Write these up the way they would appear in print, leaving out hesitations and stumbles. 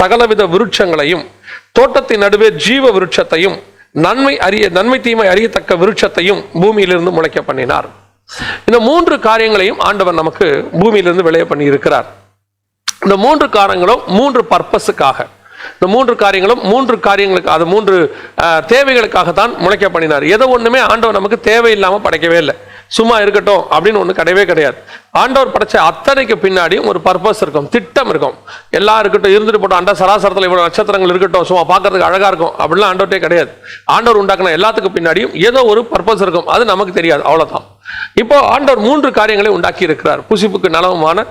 சகலவித விருட்சங்களையும், தோட்டத்தின் நடுவே ஜீவ விருட்சத்தையும், நன்மை தீமை அறியத்தக்க விருட்சத்தையும் பூமியிலிருந்து முளைக்க பண்ணினார். இந்த 3 காரியங்களையும் ஆண்டவர் நமக்கு பூமியிலிருந்து விளைய பண்ணி இருக்கிறார். இந்த 3 காரியங்களும் 3 பர்பஸுக்காக, இந்த 3 காரியங்களும் 3 காரியங்களுக்கு, அது 3 தேவைகளுக்காகத்தான் முளைக்க பண்ணினார். எதை ஒண்ணுமே ஆண்டவர் நமக்கு தேவையில்லாம படைக்கவே இல்லை. சும்மா இருக்கட்டும் அப்படின்னு ஒண்ணு கிடையவே கிடையாது. ஆண்டவர் படைச்ச அத்தனைக்கு பின்னாடியும் ஒரு பர்பஸ் இருக்கும், திட்டம் இருக்கும். எல்லாம் இருக்கட்டும், இருந்துட்டு போட்டோம், அண்ட சராசரத்தில் இவ்வளவு நட்சத்திரங்கள் இருக்கட்டும், சும்மா பார்க்கறதுக்கு அழகா இருக்கும் அப்படிலாம் ஆண்டவர்ட்டே கிடையாது. ஆண்டவர் உண்டாக்குன எல்லாத்துக்கு பின்னாடியும் ஏதோ ஒரு பர்பஸ் இருக்கும், அது நமக்கு தெரியாது, அவ்வளவுதான். இப்போ ஆண்டவர் 3 காரியங்களை உண்டாக்கி இருக்கிறார். புசிப்புக்கு நலவுமான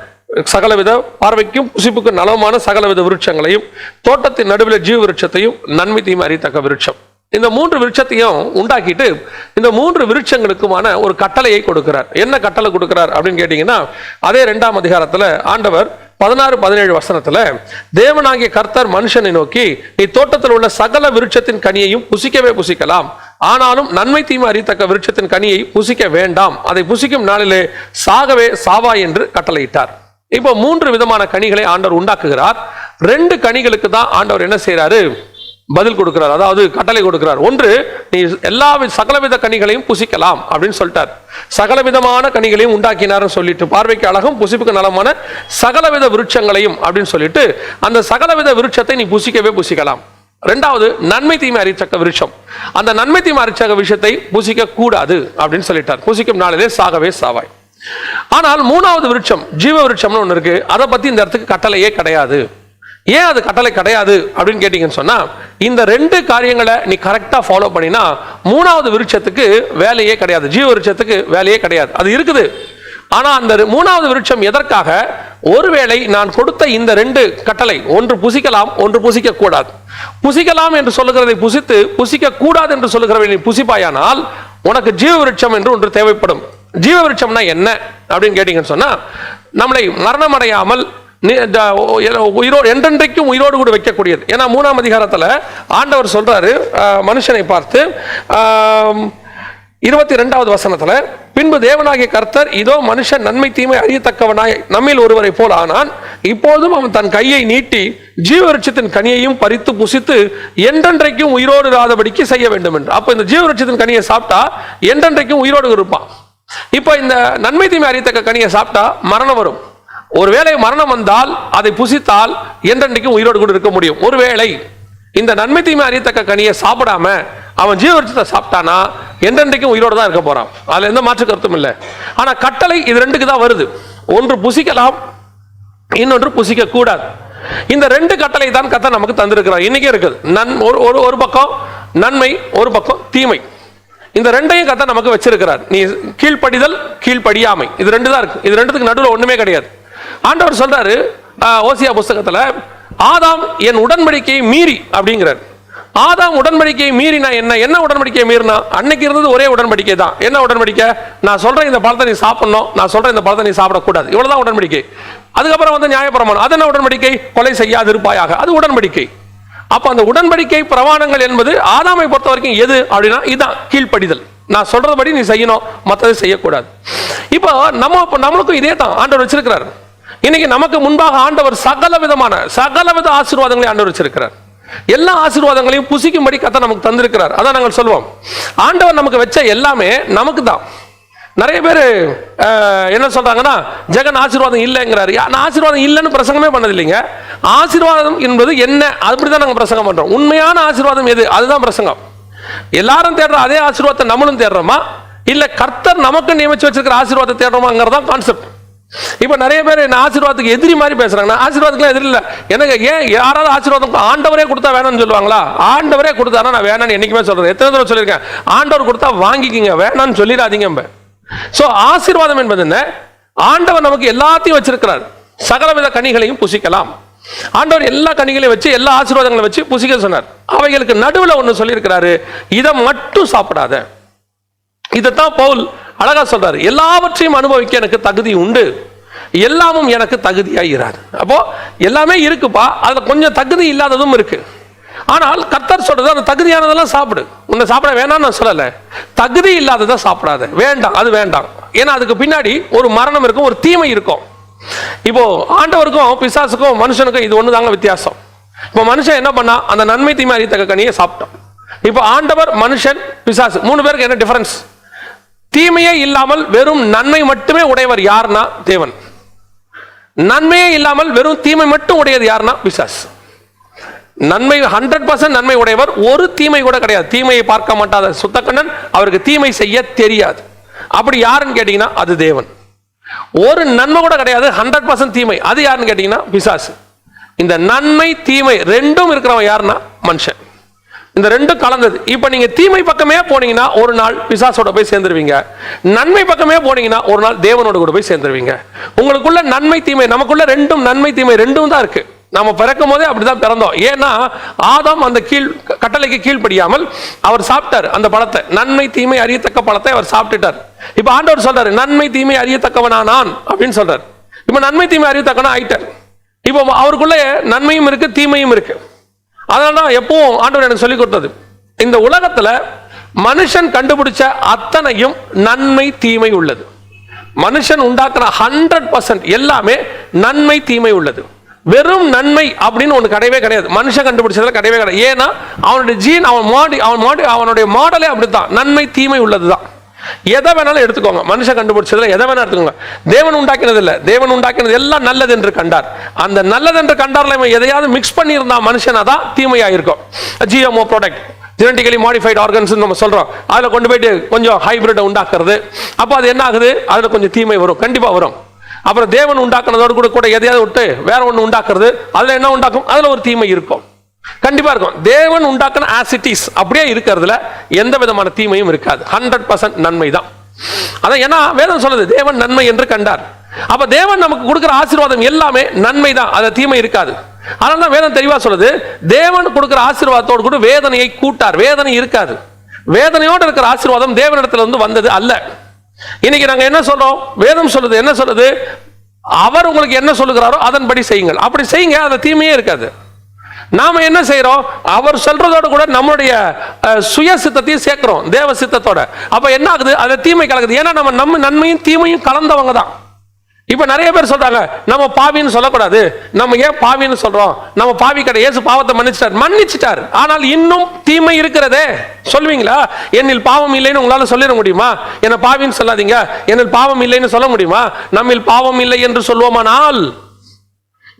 சகலவித பார்வைக்கும் புசிப்புக்கு நலவுமான சகலவித விருட்சங்களையும், தோட்டத்தின் நடுவில் ஜீவ விருட்சத்தையும், நன்மை தீமை அறியத்தக்க விருட்சம். இந்த 3 விருட்சத்தையும் உண்டாக்கிட்டு இந்த 3 விருட்சங்களுக்குமான ஒரு கட்டளையை கொடுக்கிறார். என்ன கட்டளை கொடுக்கிறார் அப்படின்னு கேட்டீங்கன்னா, அதே 2ஆம் அதிகாரத்துல ஆண்டவர் 16-17 வசனத்துல, தேவனாகிய கர்த்தர் மனுஷனை நோக்கி, நீ தோட்டத்தில் உள்ள சகல விருட்சத்தின் கனியையும் புசிக்கவே புசிக்கலாம், ஆனாலும் நன்மை தீமை அறியத்தக்க விருட்சத்தின் கனியை புசிக்க வேண்டாம், அதை புசிக்கும் நாளிலே சாகவே சாவாய் என்று கட்டளையிட்டார். இப்போ 3 விதமான கனிகளை ஆண்டவர் உண்டாக்குகிறார். 2 கனிகளுக்கு தான் ஆண்டவர் என்ன செய்யறாரு? பதில் கொடுக்கிறார், அதாவது கட்டளை கொடுக்கிறார். ஒன்று, நீ எல்லா சகலவித கனிகளையும் புசிக்கலாம் அப்படின்னு சொல்லிட்டார். சகலவிதமான கனிகளையும் உண்டாக்கினார்னு சொல்லிட்டு, பார்வைக்கு அழகும் புசிப்புக்கு நலமான சகலவித விருட்சங்களையும் அப்படின்னு சொல்லிட்டு, அந்த சகலவித விருட்சத்தை நீ புசிக்கவே புசிக்கலாம். 2வது, நன்மை தீமை அறியத்தக்க விருட்சம், அந்த நன்மை தீமை அறியத்தக்க விஷயத்தை புசிக்க கூடாது அப்படின்னு சொல்லிட்டார். புசிக்கும் நாளிலே சாகவே சாவாய். ஆனால் 3வது விருட்சம், ஜீவ விருட்சம்னு ஒன்று இருக்கு, அதை பத்தி இந்த இடத்துக்கு கட்டளையே கிடையாது. ஏன் அது கட்டளை கிடையாது அப்படின்னு கேட்டீங்கன்னு சொன்னா, இந்த 2 காரியங்களை நீ கரெக்டா ஃபாலோ பண்ணினா 3வது விருட்சத்துக்கு வேலையே கிடையாது, ஜீவ விருட்சத்துக்கு வேலையே கிடையாது. அது இருக்குது, ஆனா அந்த 3வது விருட்சம் எதற்காக? ஒருவேளை நான் கொடுத்த இந்த 2 கட்டளை, ஒன்று புசிக்கலாம், ஒன்று புசிக்க கூடாது. புசிக்கலாம் என்று சொல்லுகிறதை புசித்து, புசிக்க கூடாது என்று சொல்லுகிறவை நீ புசிப்பாயானால் உனக்கு ஜீவ விருட்சம் என்று ஒன்று தேவைப்படும். ஜீவ விருட்சம்னா என்ன அப்படின்னு கேட்டீங்கன்னு சொன்னா, நம்மளை மரணம் அடையாமல் உயிரோடு என்றென்றைக்கும் உயிரோடு கூட வைக்கக்கூடியது. ஏன்னா 3ஆம் அதிகாரத்துல ஆண்டவர் சொல்றாரு மனுஷனை பார்த்து, 22வது வசனத்துல, பின்பு தேவனாகிய கர்த்தர், இதோ மனுஷன் நன்மை தீமை அறியத்தக்கவனாய் நம்மில் ஒருவரை போல் ஆனான், இப்போதும் அவன் தன் கையை நீட்டி ஜீவ விருட்சத்தின் கனியையும் பறித்து புசித்து என்றென்றைக்கும் உயிரோடு இராதபடிக்கு செய்ய வேண்டும் என்று. அப்ப இந்த ஜீவ விருட்சத்தின் கனியை சாப்பிட்டா என்றென்றைக்கும் உயிரோடு இருப்பான். இப்ப இந்த நன்மை தீமை அறியத்தக்க கனியை சாப்பிட்டா மரணம் வரும். ஒருவேளை மரணம் வந்தால் அதை புசித்தால் என்றென்றைக்கும் உயிரோடு கூட இருக்க முடியும். ஒருவேளை இந்த நன்மை தீமை அறியத்தக்க கனியை சாப்பிடாம அவன் ஜீவ விருட்சத்தை சாப்பிட்டானா என்றென்றைக்கும் உயிரோடு தான் இருக்க போறான். அதுல எந்த மாற்று கருத்தும் இல்லை. ஆனா கட்டளை இது 2க்கு தான் வருது. ஒன்று புசிக்கலாம், இன்னொன்று புசிக்க கூடாது. இந்த 2 கட்டளை தான் கர்த்தர் நமக்கு தந்திருக்கிறார். இன்னைக்கு இருக்குது ஒரு பக்கம் நன்மை, ஒரு பக்கம் தீமை. இந்த 2ஐயும் கர்த்தர் நமக்கு வச்சிருக்கிறார். நீ கீழ்ப்படிதல், கீழ்ப்படியாமை, இது 2 தான் இருக்கு. இது 2த்துக்கு நடுவில் ஒண்ணுமே கிடையாது. ஆண்டவர் சொல்றாரு ஓசியா புஸ்தகத்துல, ஆதாம் என் உடன்படிக்கையை மீறி அப்படிங்கிறார். ஆதாம் உடன்படிக்கையை மீறினா என்ன உடன்படிக்கையை மீறினா? அன்னைக்கு இருந்தது ஒரே உடன்படிக்கை தான். என்ன உடன்படிக்கை? நான் சொல்றேன் இந்த பழத்தை நீ சாப்பிடணும், நான் சொல்றேன் இந்த பழத்தை நீ சாப்பிடக்கூடாது, இவ்வளவுதான் உடன்படிக்கை. அதுக்கப்புறம் வந்து நியாயப்பிரமாணம். அது என்ன உடன்படிக்கை? கொலை செய்யாது இருப்பாயாக, அது உடன்படிக்கை. அப்ப அந்த உடன்படிக்கை பிரமாணங்கள் என்பது ஆதாமை பொறுத்த வரைக்கும் எது அப்படின்னா, இதுதான் கீழ்ப்படிதல். நான் சொல்றபடி நீ செய்யணும், மற்றதை செய்யக்கூடாது. இப்போ நம்மளுக்கும் இதே தான் ஆண்டவர் வச்சிருக்கிறார். இன்னைக்கு நமக்கு முன்பாக ஆண்டவர் சகலவித ஆசீர்வாதங்களை ஆண்டவர் வச்சிருக்கிறார். எல்லா ஆசீர்வாதங்களையும் புசிக்கும்படி கர்த்தர் நமக்கு தந்திருக்கிறார். அதான் நாங்கள் சொல்லுவோம், ஆண்டவர் நமக்கு வச்ச எல்லாமே நமக்கு தான். நிறைய பேர் என்ன சொல்றாங்கன்னா, ஜெகன் ஆசீர்வாதம் இல்லைங்கிறாரு. ஆசீர்வாதம் இல்லைன்னு பிரசங்கமே பண்ணது இல்லைங்க. ஆசீர்வாதம் என்பது என்ன, அப்படிதான் நாங்கள் பிரசங்கம் பண்றோம். உண்மையான ஆசீர்வாதம் எது, அதுதான் பிரசங்கம். எல்லாரும் தேடுற அதே ஆசீர்வாதத்தை நம்மளும் தேடுறோமா, இல்ல கர்த்தர் நமக்கு நியமிச்சு வச்சிருக்கிற ஆசீர்வாதத்தை தேடுறோமாங்கிறதான் கான்செப்ட். இப்ப நிறைய பேர் என்ன ஆசீர்வாதத்துக்கு எதிரி மாதிரி பேசுறாங்க. ஆசீர்வாதத்துக்கு எதிரி இல்லை. எனக்கு ஏன் யாராவது ஆசீர்வாதம் ஆண்டவரே கொடுத்தா வேணும்னு சொல்லுவாங்களா? ஆண்டவரே கொடுத்தானா நான் வேணான்னு என்னைக்குமே சொல்றேன். எத்தனை தடவை சொல்லியிருக்கேன், ஆண்டவர் கொடுத்தா வாங்கிக்கிங்க, வேணான்னு சொல்லிடாதீங்க. சோ ஆசீர்வாதம் என்பது என்ன? ஆண்டவர் நமக்கு எல்லாத்தையும் வச்சிருக்கிறார். சகலவித கனிகளையும் புசிக்கலாம். ஆண்டவர் எல்லா கனிகளையும் வச்சு, எல்லா ஆசீர்வாதங்களை வச்சு புசிக்க சொன்னார். அவைகளுக்கு நடுவில் ஒன்று சொல்லியிருக்கிறாரு, இதை மட்டும் சாப்பிடாத. இதைத்தான் பவுல் அழகா சொல்றாரு, எல்லாவற்றையும் அனுபவிக்க எனக்கு தகுதி உண்டு, எல்லாமும் எனக்கு தகுதியாய் இராது. அப்போ எல்லாமே இருக்குப்பா, அதுல கொஞ்சம் தகுதி இல்லாததும் இருக்கு. ஆனால் கர்த்தர் சொல்றது, அந்த தகுதியானதெல்லாம் சாப்பிடு. உன்னை சாப்பிட வேணாம்னு நான் சொல்லல, தகுதி இல்லாததை சாப்பிடாத, வேண்டாம், அது வேண்டாம். ஏன்னா அதுக்கு பின்னாடி ஒரு மரணம் இருக்கும், ஒரு தீமை இருக்கும். இப்போ ஆண்டவருக்கும் பிசாசுக்கும் மனுஷனுக்கும் இது ஒண்ணுதாங்க வித்தியாசம். இப்ப மனுஷன் என்ன பண்ணா? அந்த நன்மை தீமை அறியத்தக்க கனியை சாப்பிட்டான். இப்ப ஆண்டவர், மனுஷன், பிசாசு 3 பேருக்கு என்ன டிஃபரன்ஸ்? தீமையே இல்லாமல் வெறும் நன்மை மட்டுமே உடையவர் யாருன்னா தேவன். நன்மையே இல்லாமல் வெறும் தீமை மட்டும் உடையது யாருன்னா பிசாசு. நன்மை 100% நன்மை உடையவர், ஒரு தீமை கூட கிடையாது. தீமையை பார்க்க மாட்டாத சுத்தக்கண்ணன், அவருக்கு தீமை செய்ய தெரியாது. அப்படி யாருன்னு கேட்டீங்கன்னா அது தேவன். ஒரு நன்மை கூட கிடையாது, 100% தீமை. அது யாருன்னு கேட்டீங்கன்னா பிசாசு. இந்த நன்மை தீமை ரெண்டும் இருக்கிறவன் யாருன்னா மனுஷன். இந்த ரெண்டும் கலந்தது. இப்ப நீங்க தீமை பக்கமே போனீங்கன்னா ஒரு நாள் பிசாசோட போய் சேர்ந்துருவீங்க. நன்மை பக்கமே போனீங்கன்னா ஒரு நாள் தேவனோட கூட போய் சேர்ந்துருவீங்க. உங்களுக்குள்ள நன்மை தீமை, நமக்குள்ள ரெண்டும் நன்மை தீமை ரெண்டும் தான் இருக்கு. நம்ம பிறக்கும் போதே அப்படிதான் பிறந்தோம். ஏன்னா ஆதாம் அந்த கட்டளைக்கு கீழ்ப்படியாமல் அவர் சாப்பிட்டார் அந்த பழத்தை, நன்மை தீமை அறியத்தக்க பழத்தை அவர் சாப்பிட்டுட்டார். இப்ப ஆண்டவர் சொல்றாரு, நன்மை தீமை அறியத்தக்கவனா நான் அப்படின்னு சொல்றாரு. இப்ப நன்மை தீமை அறியத்தக்கவனா ஆயிட்டார். இப்போ அவருக்குள்ள நன்மையும் இருக்கு, தீமையும் இருக்கு. அதனாலதான் எப்பவும் ஆண்டவர் எனக்கு சொல்லி கொடுத்தது, இந்த உலகத்துல மனுஷன் கண்டுபிடிச்ச அத்தனையும் நன்மை தீமை உள்ளது. மனுஷன் உண்டாக்குற 100% எல்லாமே நன்மை தீமை உள்ளது. வெறும் நன்மை அப்படின்னு ஒன்று கிடையவே கிடையாது. மனுஷன் கண்டுபிடிச்சதுல கிடையவே கிடையாது. ஏன்னா அவனுடைய ஜீன், அவனுடைய மாடலே அப்படித்தான், நன்மை தீமை உள்ளதுதான். எதை வேணாலும் எடுத்துக்கோங்க, மனுஷன் கண்டுபிடிச்சதுல எதை வேணாலும் எடுத்துக்கோங்க. தேவன் உண்டாக்கினது இல்லை, தேவன் உண்டாக்கினது எல்லாம் நல்லது என்று கண்டார். அந்த நல்லது என்று கண்டார்ல இவன் எதையாவது மிக்ஸ் பண்ணி இருந்தா மனுஷனா தான் தீமையா இருக்கும். GMO product, genetically modified organs நம்ம சொல்றோம், அதுல கொண்டு போயிட்டு கொஞ்சம் ஹைபிரிட் உண்டாக்குறது. அப்போ அது என்ன ஆகுது? அதுல கொஞ்சம் தீமை வரும், கண்டிப்பா வரும். அப்புறம் தேவன் உண்டாக்குனதோடு கூட எதையாவது விட்டு வேற ஒன்று உண்டாக்குறது, அதுல என்ன உண்டாக்கும்? அதுல ஒரு தீமை இருக்கும், கண்டிப்பா இருக்கும். தேவன் உண்டாக்குன ஆசிட்டிஸ் அப்படியே இருக்கிறதுல எந்த விதமான தீமையும் இருக்காது. 100% நன்மை தான். அதான் ஏன்னா வேதம் சொல்லுது, தேவன் நன்மை என்று கண்டார். அப்ப தேவன் நமக்கு கொடுக்கிற ஆசீர்வாதம் எல்லாமே நன்மை தான், அதுல தீமை இருக்காது. அதனால தான் வேதம் தெளிவா சொல்லுது, தேவன் கொடுக்கிற ஆசீர்வாதத்தோடு கூட வேதனையை கூட்டார். வேதனை இருக்காது. வேதனையோடு இருக்கிற ஆசீர்வாதம் தேவனிடத்துல இருந்து வந்தது அல்ல. இன்னைக்கு நாங்க என்ன சொல்றோம்? வேதம் சொல்லுது, என்ன சொல்லுது? அவர் உங்களுக்கு என்ன சொல்லுகிறாரோ அதன்படி செய்யுங்கள். அப்படி செய்யுங்க, அது தீமையே இருக்காது. நாம என்ன செய்யறோம்? அவர் சொல்றதோட கூட நம்மளுடைய சுய சித்தத்தையும் சேர்க்கிறோம் தேவ சித்தத்தோட. அப்ப என்ன ஆகுது? அது தீமை கலக்குது. ஏன்னா நம்ம நன்மையும் தீமையும் கலந்தவங்க தான். இப்ப நிறைய பேர் சொல்றாங்க, நம்ம பாவின்னு சொல்லக்கூடாது. நம்ம ஏன் பாவின்னு சொல்றோம்? நம்ம பாவி கிடையாது, இயேசு பாவத்தை மன்னிச்சிட்டார். ஆனால் இன்னும் தீமை இருக்கிறதே. சொல்லுவீங்களா? என்னில் பாவம் இல்லைன்னு உங்களால சொல்லிட முடியுமா? என்ன பாவின்னு சொல்லாதீங்க, என்னில் பாவம் இல்லைன்னு சொல்ல முடியுமா? நம்மில் பாவம் இல்லை என்று சொல்வோமானால்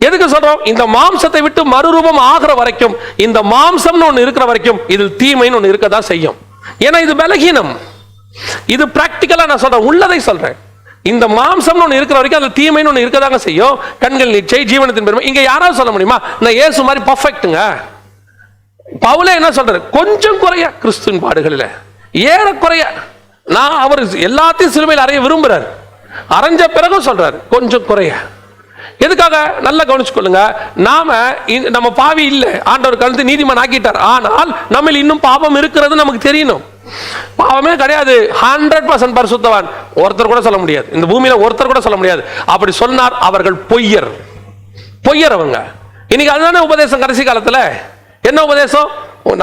எதுக்கு சொல்றோம்? இந்த மாம்சத்தை விட்டு மறுரூபம் ஆகிற வரைக்கும், இந்த மாம்சம்னு ஒண்ணு இருக்கிற வரைக்கும் இதில் தீமைன்னு ஒண்ணு இருக்கதான் செய்யும். ஏன்னா இது பலகீனம். இது பிராக்டிக்கலா நான் சொல்றேன், உள்ளதை சொல்றேன். இந்த மாம்சம்னு ஒண்ணு இருக்கிற வரைக்கும் அந்த தீமைன்னு ஒண்ணு இருக்கதாங்க செய்யும். கண்கள் நிச்சை, ஜீவனத்தின் பெருமை. இங்க யாராவது சொல்ல முடியுமா நான் இயேசு மாதிரி பர்ஃபெக்ட்டுங்க? பவுலே என்ன சொல்றாரு? கொஞ்சம் குறைய கிறிஸ்துவின் பாடுகளில் ஏறக்குறைய. நான் அவர் எல்லாத்தையும் சிலுவையில் அறைய விரும்புறாரு, அரைஞ்ச பிறகும் சொல்றாரு கொஞ்சம் குறைய. எதுக்காக? நல்லா கவனிச்சுக்கொள்ளுங்க. நம்ம பாவி இல்லை, ஆண்டவர் கலந்து நீதிமான் ஆக்கிட்டார். ஆனால் நம்ம இன்னும் பாவம் இருக்கிறது நமக்கு தெரியணும். பாவமே கிடையாது, 100% பரிசுத்தவான் ஒருத்தர் கூட சொல்ல முடியாது. இந்த பூமியில ஒருத்தர் கூட சொல்ல முடியாது. அப்படி சொன்னார் அவர்கள் பொய்யர். அவங்க இன்னைக்கு அதுதானே உபதேசம். கடைசி காலத்துல என்ன உபதேசம்?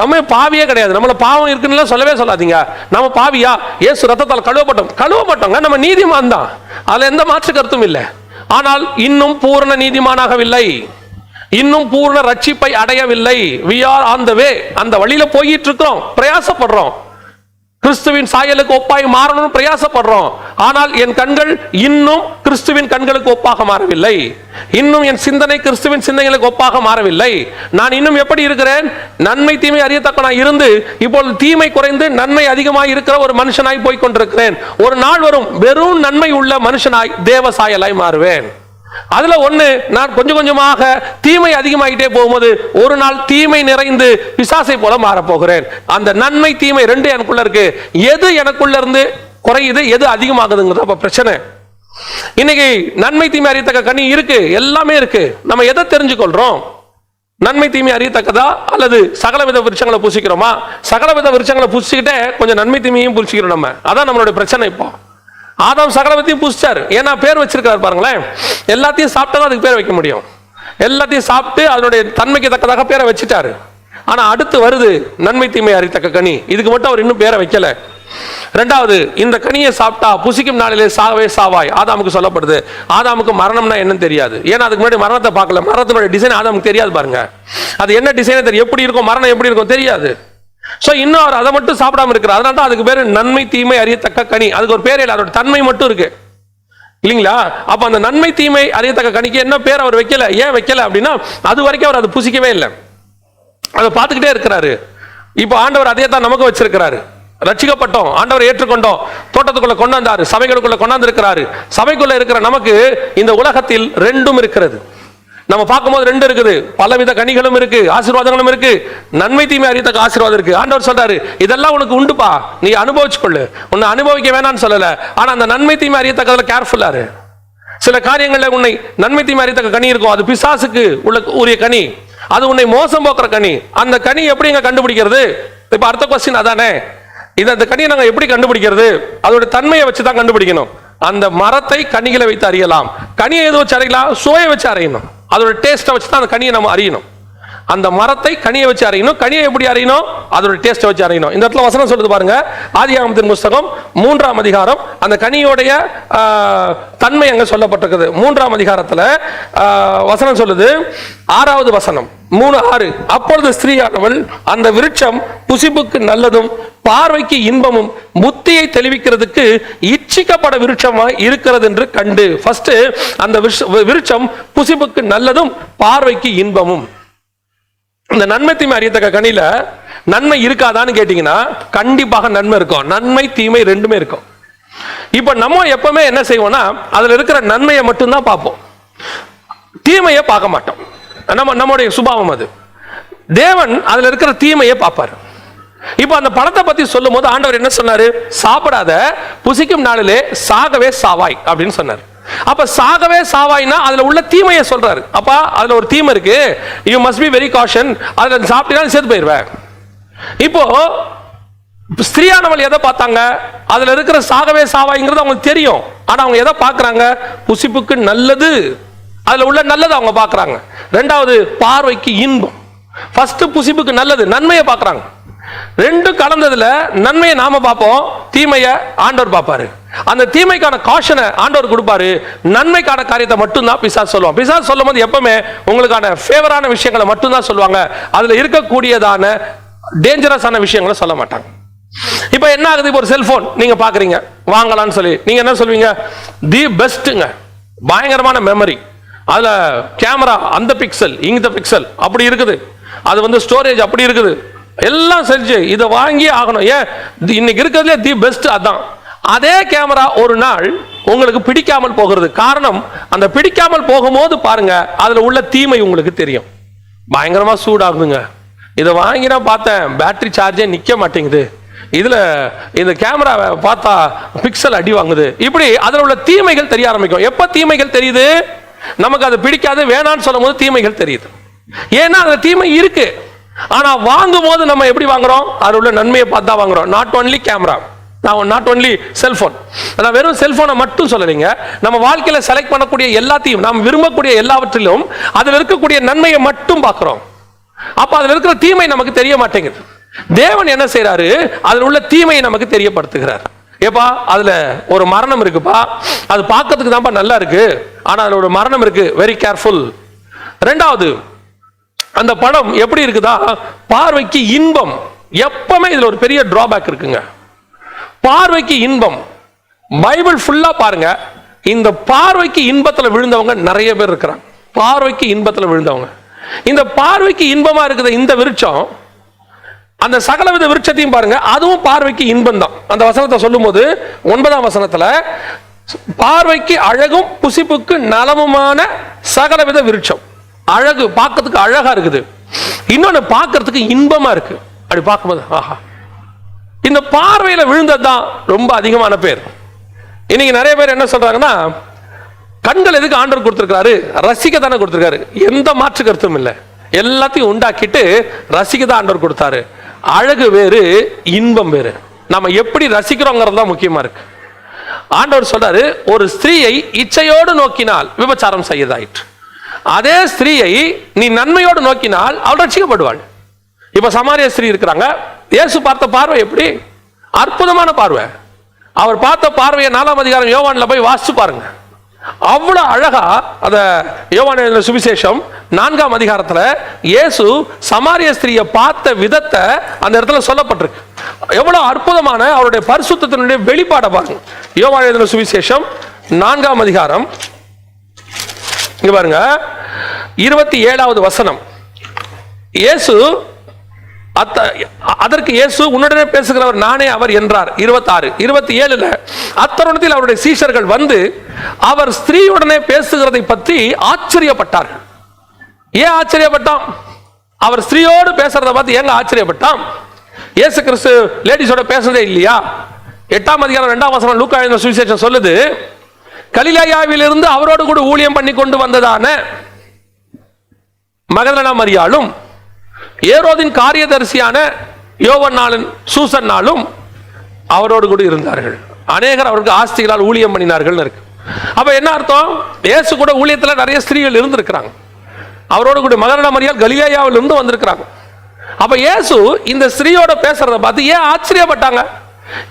நம்ம பாவியே கிடையாது, நம்மள பாவம் இருக்குன்னு சொல்லவே சொல்லாதீங்க. நம்ம பாவியா? இயேசு ரத்தத்தால் கழுவப்பட்டோங்க, நம்ம நீதிமான் தான், அதுல எந்த மாற்று கருத்தும் இல்லை. ஆனால் இன்னும் பூரண நீதிமானாகவில்லை, இன்னும் பூர்ண ரட்சிப்பை அடையவில்லை. we are on the way. அந்த வழியில போயிட்டு இருக்கிறோம், பிரயாசப்படுறோம். கிறிஸ்துவின் சாயலுக்கு ஒப்பாய் மாறணும்னு பிரயாசப்படுறோம். ஆனால் என் கண்கள் இன்னும் கிறிஸ்துவின் கண்களுக்கு ஒப்பாக மாறவில்லை. இன்னும் என் சிந்தனை கிறிஸ்துவின் சிந்தனைகளுக்கு ஒப்பாக மாறவில்லை. நான் இன்னும் எப்படி இருக்கிறேன்? நன்மை தீமை அறியத்தக்கனாய் இருந்து இப்பொழுது தீமை குறைந்து நன்மை அதிகமாய் இருக்கிற ஒரு மனுஷனாய் போய் கொண்டிருக்கிறேன். ஒரு நாள் வரும், வெறும் நன்மை உள்ள மனுஷனாய் தேவ சாயலாய் மாறுவேன். அதுல ஒண்ணு, நான் கொஞ்சம் கொஞ்சமாக தீமை அதிகமாகிட்டே போகும்போது ஒரு நாள் தீமை நிறைந்து பிசாசை போல மாறப்போகிறேன். அந்த நன்மை தீமை ரெண்டு எனக்குள்ள இருக்கு. எது எனக்குள்ள இருந்து குறையுது, எது அதிகமாகுதுங்கிறது அப்ப பிரச்சனை. இன்னைக்கு நன்மை தீமை அறியத்தக்க கனி இருக்கு, எல்லாமே இருக்கு. நம்ம எதை தெரிஞ்சுக்கொள்றோம்? நன்மை தீமை அறியத்தக்கதா அல்லது சகலவித விருட்சங்களை பூசிக்கிறோமா? சகலவித விருட்சங்களை பூசிக்கிட்டே கொஞ்சம் நன்மை தீமையும் பூசிக்கிறோம் நம்ம. அதான் நம்மளுடைய பிரச்சனை. இப்போ ஆதாம் சகலவத்தையும் பூசிச்சாரு, ஏன்னா பேர் வச்சிருக்காரு பாருங்களேன். எல்லாத்தையும் சாப்பிட்டா அதுக்கு பேர் வைக்க முடியும். எல்லாத்தையும் சாப்பிட்டு அதனுடைய தன்மைக்கு தக்கதாக பேரை வச்சுட்டாரு. ஆனா அடுத்து வருது நன்மை தீமை அறியத்தக்க கனி. இதுக்கு மட்டும் அவர் இன்னும் பேரை வைக்கல. ரெண்டாவது, இந்த கனியை சாப்பிட்டா புசிக்கும் நாளிலே சாகவே சாவாய் ஆதாமுக்கு சொல்லப்படுது. ஆதாமுக்கு மரணம்னா என்னன்னு தெரியாது. ஏன்னா அதுக்கு முன்னாடி மரணத்தை பார்க்கல. மரணத்தினுடைய டிசைன் ஆதாமுக்கு தெரியாது பாருங்க. அது என்ன டிசைன் தெரியும், எப்படி இருக்கும், மரணம் எப்படி இருக்கும் தெரியாது. சோ இன்னும் அவர் அதை மட்டும் சாப்பிடாம இருக்கிறார். அதனால தான் அதுக்கு பேரு நன்மை தீமை அறியத்தக்க கனி. அதுக்கு ஒரு பேரே இல்லை, அதோட தன்மை மட்டும் இருக்கு இல்லைங்களா? அப்ப அந்த நன்மை தீமை அறியத்தக்க கனிக்கு என்ன பேர் அவர் வைக்கல. ஏன் வைக்கல அப்படின்னா, அது வரைக்கும் அவர் அதை புசிக்கவே இல்லை, அதை பார்த்துக்கிட்டே இருக்கிறாரு. இப்போ ஆண்டவர் அதே தான் நமக்கு வச்சிருக்கிறாரு. ரட்சிக்கப்பட்டோம், ஆண்டவர் ஏற்றுக்கொண்டோம், தோட்டத்துக்குள்ள கொண்டாந்தாரு, சபைகளுக்குள்ள கொண்டாந்து இருக்கிறாரு. சபைக்குள்ள இருக்கிற நமக்கு இந்த உலகத்தில் ரெண்டும் இருக்கிறது. நம்ம பார்க்கும்போது ரெண்டு இருக்குது, பலவித கனிகளும் இருக்கு, ஆசீர்வாதங்களும் இருக்கு, நன்மை தீமை அறியத்தக்க ஆசீர்வாதம் இருக்கு. ஆண்டவர் சொல்றாரு, இதெல்லாம் உனக்கு உண்டுப்பா, நீ அனுபவிச்சுக்கொள்ளு, உன்னை அனுபவிக்க வேணாம்னு சொல்லல. ஆனா அந்த நன்மை தீமை அறியத்தக்கதுல கேர்ஃபுல்லா இரு. சில காரியங்கள்ல உன்னை நன்மை தீமை அறியத்தக்க கனி இருக்கும், அது பிசாசுக்கு உரிய கனி, அது உன்னை மோசம் போக்குற கனி. அந்த கனி எப்படி எங்க கண்டுபிடிக்கிறது? இப்ப அடுத்த கொஸ்டின் அதானே, இந்த கனியை நாங்க எப்படி கண்டுபிடிக்கிறது? அதோட தன்மையை வச்சு தான் கண்டுபிடிக்கணும். அந்த மரத்தை கனிகளை வைத்து அறியலாம். கனியை எது வச்சு அறியலாம்? சுவையை வச்சு அறியணும். அதோட டேஸ்ட்டை வச்சு தான் அந்த கனியை நம்ம அறியணும். அந்த மரத்தை கனியை வச்சு அறியணும். கனியை எப்படி அறியணும்? அதோட டேஸ்ட்டை வச்சு அறியணும். இந்த இடத்துல வசனம் சொல்லுது பாருங்க, ஆதியாகமத்தின் புஸ்தகம் 3ஆம் அதிகாரம், அந்த கனியோடைய தன்மை அங்க சொல்லப்பட்டிருக்குது. 3ஆம் அதிகாரத்துல வசனம் சொல்லுது, 6வது வசனம் 3:6, அப்பொழுது ஸ்திரீயானவள் அந்த விருட்சம் புசிப்புக்கு நல்லதும் பார்வைக்கு இன்பமும் புத்தியை தெளிவிக்கிறதுக்கு இச்சிக்கப்பட விருட்சமாய் இருக்கிறது என்று கண்டு. ஃபர்ஸ்ட் அந்த விருட்சம் புசிப்புக்கு நல்லதும் பார்வைக்கு இன்பமும். இந்த நன்மை தீமை அறியத்தக்க கனியில நன்மை இருக்காதான்னு கேட்டீங்கன்னா கண்டிப்பாக நன்மை இருக்கும். நன்மை தீமை ரெண்டுமே இருக்கும். இப்ப நம்ம எப்பவுமே என்ன செய்வோம்னா, அதுல இருக்கிற நன்மையை மட்டும்தான் பார்ப்போம், தீமையை பார்க்க மாட்டோம். நம்முடைய சுபாவம் அது. தேவன் அதுல இருக்கிற தீமையை பார்ப்பாரு. இப்ப அந்த பழத்தை பத்தி சொல்லும் போது ஆண்டவர் என்ன சொன்னாரு? சாப்பிடாத, புசிக்கும் நாளிலே சாகவே சாவாய் அப்படின்னு சொன்னார். அப்ப சாகவே சாவாய்னா அதுல உள்ள தீமையை சொல்றாரு. அப்ப அதுல ஒரு தீமை இருக்கு, you must be very caution, அதுல சாப்பிட்டீங்கன்னா சேர்த்து போயிருவேன். இப்போ ஸ்திரீயானவள் எதை பார்த்தாங்க? அதுல இருக்கிற சாகவே சாவாய்ங்கிறது அவங்களுக்கு தெரியும். ஆனா அவங்க எதை பார்க்கறாங்க? புசிப்புக்கு நல்லது, அதுல உள்ள நல்லது அவங்க பார்க்கறாங்க. ரெண்டாவது, பார்வைக்கு இன்பம். ஃபர்ஸ்ட் புசிப்புக்கு நல்லது, நன்மையை பார்க்கறாங்க. ரெண்டு கலந்ததுல நன்மையை நாம பார்ப்போம், தீமையை ஆண்டவர் பார்ப்பாரு. அந்த தீமைக்கான காஷனை ஆண்டவர் கொடுப்பாரு, நன்மைக்கான காரியத்தை மட்டும் தான் பிசாசு சொல்லுவான். பிசாசு சொல்லும் போது எப்பவுமே உங்களுக்கான ஃபேவரான விஷயங்களை மட்டும் தான் சொல்லுவாங்க, அதுல இருக்கக்கூடியதான டேஞ்சரஸான விஷயங்களை சொல்ல மாட்டாங்க. இப்ப என்ன ஆகுது? இப்போ ஒரு செல்போன் நீங்க பாக்குறீங்க, வாங்கலாம்னு சொல்லி நீங்க என்ன சொல்வீங்க? தி பெஸ்ட்ங்க, பயங்கரமான மெமரி, அதுல கேமரா அந்த பிக்சல் இந்த பிக்சல் அப்படி இருக்குது, அது ஸ்டோரேஜ் அப்படி இருக்குது, எல்லாம் செஞ்சு இதை வாங்கி ஆகணும். ஏன் இன்னைக்கு இருக்கிறதுல தி பெஸ்ட் அதான். அதே கேமரா ஒரு நாள் உங்களுக்கு பிடிக்காமல் போகிறது. காரணம், அந்த பிடிக்காமல் போகும்போது பாருங்க அதுல உள்ள தீமை உங்களுக்கு தெரியும். பயங்கரமா சூடாகுதுங்க, இதை வாங்கினா பார்த்தேன் பேட்டரி சார்ஜே நிக்க மாட்டேங்குது, இதுல இந்த கேமரா பார்த்தா பிக்சல் அடி வாங்குது, இப்படி அதுல உள்ள தீமைகள் தெரிய ஆரம்பிக்கும். எப்ப தீமைகள் தெரியுது? நமக்கு அது பிடிக்காது வேணான்னு சொல்லும் போது தீமைகள் தெரியுது. ஏன்னா அதுல தீமை இருக்கு. ஆனா வாங்கும் போது நம்ம எப்படி வாங்குறோம்? அதுல உள்ள நன்மையை பார்த்தா வாங்குறோம். Not only camera, not only cellphone, நான் வெறும் செல்போனை மட்டும் சொல்லலைங்க. நம்ம வாழ்க்கையில செலக்ட் பண்ணக்கூடிய எல்லாத்தையும், நாம் விரும்பக்கூடிய எல்லாவற்றிலும் அதுல இருக்கக்கூடிய நன்மையை மட்டும் பார்க்கிறோம். அப்ப அதுல இருக்கிற தீமை நமக்கு தெரிய மாட்டேங்குது. தேவன் என்ன செய்யறாரு? அதுல உள்ள தீமையை நமக்கு தெரியப்படுத்துகிறார். ஏப்பா அதுல ஒரு மரணம் இருக்குப்பா, அது பார்க்கறதுக்கு தான்ப்பா நல்லா இருக்கு, ஆனா அதுல ஒரு மரணம் இருக்கு, வெரி கேர்ஃபுல். ரெண்டாவது, அந்த படம் எப்படி இருக்குதா? பார்வைக்கு இன்பம். எப்பவுமே இதுல ஒரு பெரிய டிராபேக் இருக்குங்க, பார்வைக்கு இன்பம். பைபிள் ஃபுல்லா பாருங்க, இந்த பார்வைக்கு இன்பத்துல விழுந்தவங்க நிறைய பேர் இருக்கிறாங்க. பார்வைக்கு இன்பத்துல விழுந்தவங்க. இந்த பார்வைக்கு இன்பமா இருக்குது இந்த விருட்சம், அந்த சகலவித விருட்சத்தையும் பாருங்க, அதுவும் பார்வைக்கு இன்பம் தான். அந்த வசனத்தை சொல்லும் போது 9ஆம் வசனத்துல, பார்வைக்கு அழகும் புசிப்புக்கு நலமுமான சகலவித விருட்சம். அழகு, பார்க்கறதுக்கு அழகா இருக்குது, இன்னொன்னு பார்க்கறதுக்கு இன்பமா இருக்கு. அப்படி பார்க்கும்போது ஆஹா, இந்த பார்வையில விழுந்ததுதான் ரொம்ப அதிகமான பேர். இன்னைக்கு நிறைய பேர் என்ன சொல்றாங்கன்னா, கண்கள் எதுக்கு ஆண்டவர் கொடுத்திருக்காரு? ரசிக்க தானே கொடுத்திருக்காரு. எந்த மாற்று கருத்தும் இல்லை, எல்லாத்தையும் உண்டாக்கிட்டு ரசிக்க தான் ஆண்டவர் கொடுத்தாரு. அழகு வேறு, இன்பம் வேறு. நம்ம எப்படி ரசிக்கிறோங்கிறது தான் முக்கியமா இருக்கு. ஆண்டவர் சொல்றாரு, ஒரு ஸ்திரீயை இச்சையோடு நோக்கினால் விபச்சாரம் செய்யதாயிற்று, அதே ஸ்திரீயை நீ நன்மையோடு நோக்கினால் அவள் ரட்சிக்கப்படுவாள். இப்ப சமாரிய ஸ்திரீ இருக்கிறாங்க. இயேசு பார்த்த பார்வை எப்படி? அற்புதமான பார்வை. அவர் பார்த்த பார்வையை 4ஆம் அதிகாரம் யோவான்ல போய் வாசிச்சு பாருங்க. அவ்வளவு அழகா அத யோவான் எழுதின சுவிசேஷம் 4ஆம் அதிகாரத்துல இயேசு சமாரிய ஸ்திரியை பார்த்த விதத்தை அந்த இடத்துல சொல்லப்பட்டிருக்கு. எவ்வளவு அற்புதமான அவருடைய பரிசுத்தத்தினுடைய வெளிப்பாடை பாருங்க. யோவான் எழுதின சுவிசேஷம் 4ஆம் அதிகாரம், இங்க பாருங்க 27வது வசனம். இயேசு அதற்கு இயேசு உன்னுடனே பேசுகிறவர் நானே அவர் என்றார். 26 27ல அத்தருணத்தில் அவருடைய சீஷர்கள் வந்து அவர் ஸ்திரீயுடனே பேசுகிறதை பற்றி ஆச்சரியப்பட்டார்கள். ஏன் ஆச்சரியப்பட்டான்? அவர் ஸ்திரீயோடு பேசுறதை பார்த்து ஏங்க ஆச்சரியப்பட்டான்? இயேசு கிறிஸ்து லேடிஸோட பேசுறதே இல்லையா? 8ஆம் அதிகாரம் 2ஆம் வசனம் லூக்கா எழுதின சுவிசேஷம் சொல்லுது, கலிலேயாவிலிருந்து அவரோடு கூட ஊழியம் பண்ணி கொண்டு வந்ததான மகதலேனா மரியாளும் ஏரோதின் காரியதரிசியான யோவன்னாலும் சூசன்னாலும் அவரோடு கூட இருந்தார்கள். அநேகர் அவருக்கு ஆஸ்திகளால் ஊழியம் பண்ணினார்கள் இருக்கு. அப்ப என்ன அர்த்தம்? இயேசு கூட ஊழியத்துல நிறைய ஸ்திரீகள் இருந்திருக்கிறாங்க. அவரோடு கூட மகதலேனா மரியாள் கலிலேயாவில் இருந்து வந்திருக்கிறாங்க. அப்ப இயேசு இந்த ஸ்திரீயோட பேசுறத பார்த்து ஏன் ஆச்சரியப்பட்டாங்க?